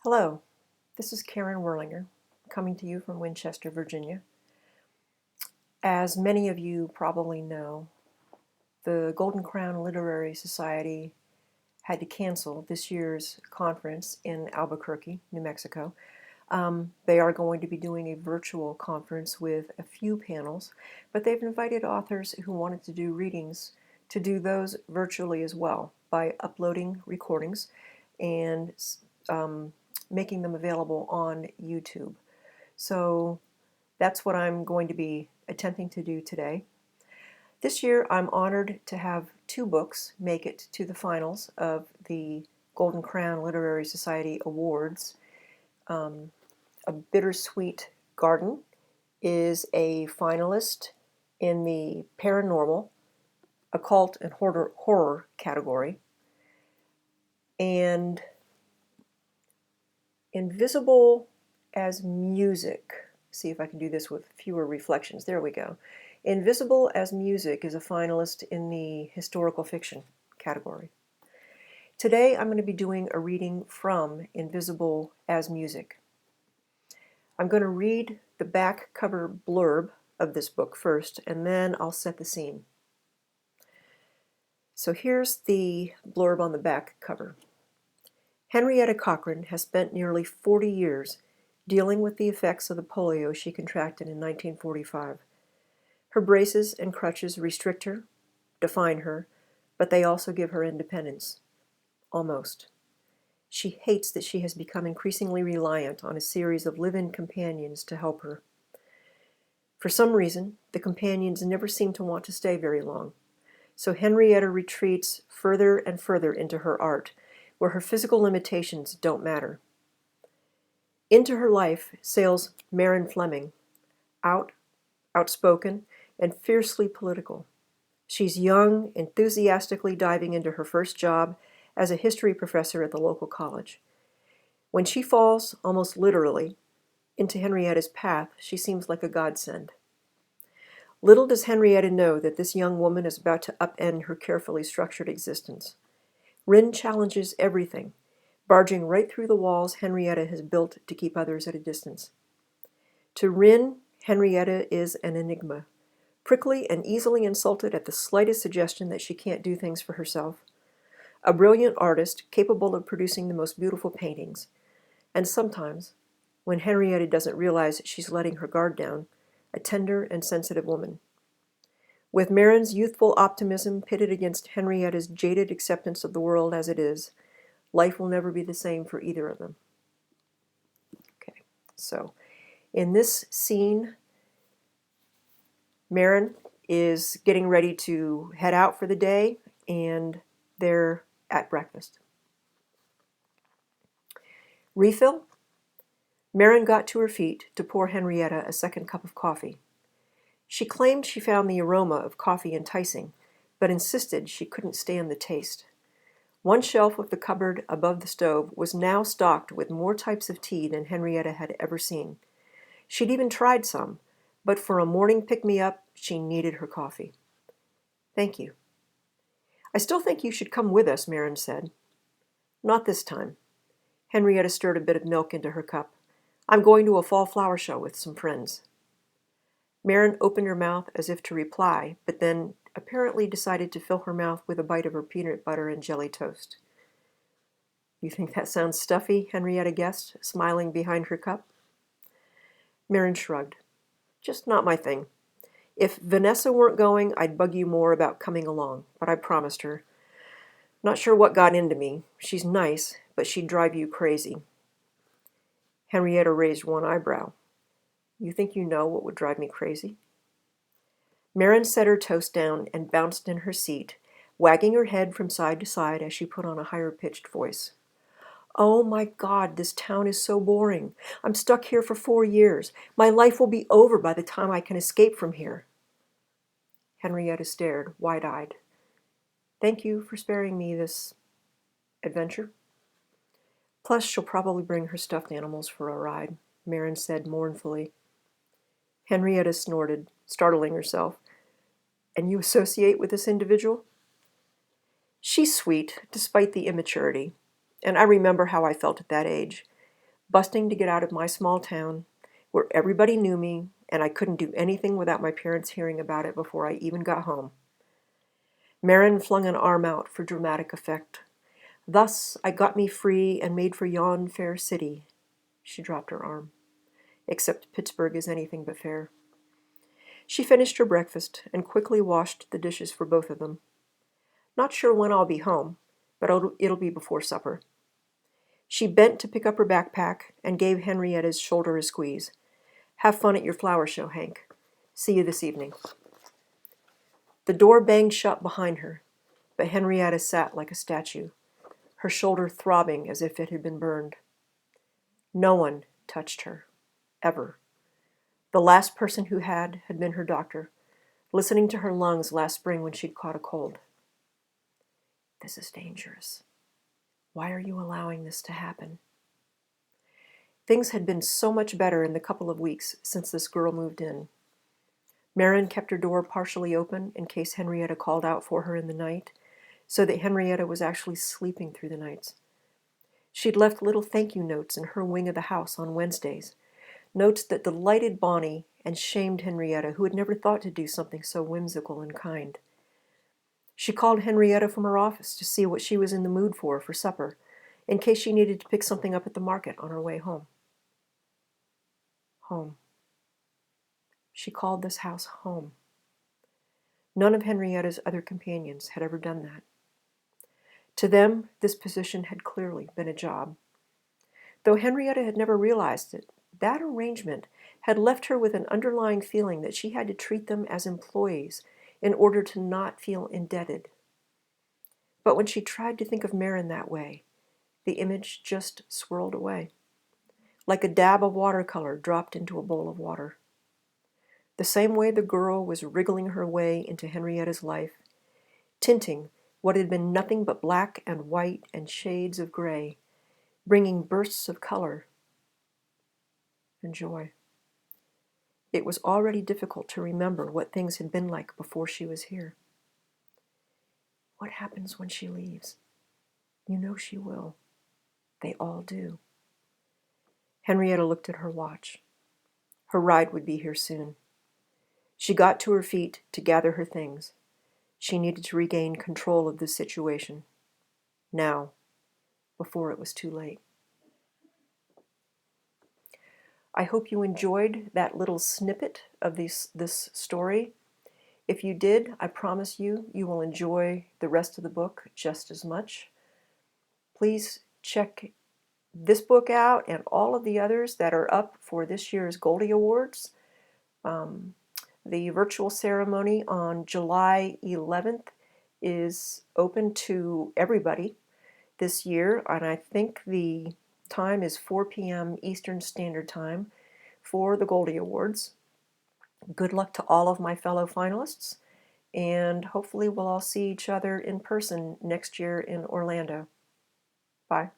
Hello, this is Caren Werlinger, coming to you from Winchester, Virginia. As many of you probably know, the Golden Crown Literary Society had to cancel this year's conference in Albuquerque, New Mexico. They are going to be doing a virtual conference with a few panels, but they've invited authors who wanted to do readings to do those virtually as well by uploading recordings and making them available on YouTube. So that's what I'm going to be attempting to do today. This year I'm honored to have two books make it to the finals of the Golden Crown Literary Society Awards. A Bittersweet Garden is a finalist in the paranormal, occult, and horror category. And Invisible as Music. See if I can do this with fewer reflections. There we go. Invisible as Music is a finalist in the historical fiction category. Today I'm going to be doing a reading from Invisible as Music. I'm going to read the back cover blurb of this book first, and then I'll set the scene. So here's the blurb on the back cover. Henrietta Cochran has spent nearly 40 years dealing with the effects of the polio she contracted in 1945. Her braces and crutches restrict her, define her, but they also give her independence. Almost. She hates that she has become increasingly reliant on a series of live-in companions to help her. For some reason, the companions never seem to want to stay very long, so Henrietta retreats further and further into her art, where her physical limitations don't matter. Into her life sails Meryn Fleming, outspoken, and fiercely political. She's young, enthusiastically diving into her first job as a history professor at the local college. When she falls, almost literally, into Henrietta's path, she seems like a godsend. Little does Henrietta know that this young woman is about to upend her carefully structured existence. Rin challenges everything, barging right through the walls Henrietta has built to keep others at a distance. To Rin, Henrietta is an enigma, prickly and easily insulted at the slightest suggestion that she can't do things for herself. A brilliant artist capable of producing the most beautiful paintings. And sometimes, when Henrietta doesn't realize she's letting her guard down, a tender and sensitive woman. With Meryn's youthful optimism pitted against Henrietta's jaded acceptance of the world as it is, life will never be the same for either of them. Okay, so in this scene, Meryn is getting ready to head out for the day, and they're at breakfast. Refill? Meryn got to her feet to pour Henrietta a second cup of coffee. She claimed she found the aroma of coffee enticing, but insisted she couldn't stand the taste. One shelf of the cupboard above the stove was now stocked with more types of tea than Henrietta had ever seen. She'd even tried some, but for a morning pick-me-up, she needed her coffee. Thank you. I still think you should come with us, Meryn said. Not this time. Henrietta stirred a bit of milk into her cup. I'm going to a fall flower show with some friends. Meryn opened her mouth as if to reply, but then apparently decided to fill her mouth with a bite of her peanut butter and jelly toast. You think that sounds stuffy? Henrietta guessed, smiling behind her cup. Meryn shrugged. Just not my thing. If Vanessa weren't going, I'd bug you more about coming along, but I promised her. Not sure what got into me. She's nice, but she'd drive you crazy. Henrietta raised one eyebrow. You think you know what would drive me crazy? Meryn set her toast down and bounced in her seat, wagging her head from side to side as she put on a higher-pitched voice. Oh my God, this town is so boring. I'm stuck here for 4 years. My life will be over by the time I can escape from here. Henrietta stared, wide-eyed. Thank you for sparing me this adventure. Plus, she'll probably bring her stuffed animals for a ride, Meryn said mournfully. Henrietta snorted, startling herself. And you associate with this individual? She's sweet, despite the immaturity, and I remember how I felt at that age. busting to get out of my small town, where everybody knew me, and I couldn't do anything without my parents hearing about it before I even got home. Meryn flung an arm out for dramatic effect. Thus I got me free and made for yon fair city. She dropped her arm. Except Pittsburgh is anything but fair. She finished her breakfast and quickly washed the dishes for both of them. Not sure when I'll be home, but it'll be before supper. She bent to pick up her backpack and gave Henrietta's shoulder a squeeze. Have fun at your flower show, Hank. See you this evening. The door banged shut behind her, but Henrietta sat like a statue, her shoulder throbbing as if it had been burned. No one touched her, ever. The last person who had been her doctor, listening to her lungs last spring when she'd caught a cold. This is dangerous. Why are you allowing this to happen? Things had been so much better in the couple of weeks since this girl moved in. Meryn kept her door partially open in case Henrietta called out for her in the night, so that Henrietta was actually sleeping through the nights. She'd left little thank you notes in her wing of the house on Wednesdays, notes that delighted Bonnie and shamed Henrietta, who had never thought to do something so whimsical and kind. She called Henrietta from her office to see what she was in the mood for supper, in case she needed to pick something up at the market on her way home. Home. She called this house home. None of Henrietta's other companions had ever done that. To them, this position had clearly been a job. Though Henrietta had never realized it, that arrangement had left her with an underlying feeling that she had to treat them as employees in order to not feel indebted. But when she tried to think of Meryn that way, the image just swirled away, like a dab of watercolor dropped into a bowl of water. The same way the girl was wriggling her way into Henrietta's life, tinting what had been nothing but black and white and shades of gray, bringing bursts of color and joy. It was already difficult to remember what things had been like before she was here. What happens when she leaves? You know she will. They all do. Henrietta looked at her watch. Her ride would be here soon. She got to her feet to gather her things. She needed to regain control of the situation. Now, before it was too late. I hope you enjoyed that little snippet of this story. If you did, I promise you will enjoy the rest of the book just as much. Please check this book out and all of the others that are up for this year's Goldie Awards. The virtual ceremony on July 11th is open to everybody this year, and I think the time is 4 p.m. Eastern Standard Time for the Goldie Awards. Good luck to all of my fellow finalists, and hopefully we'll all see each other in person next year in Orlando. Bye.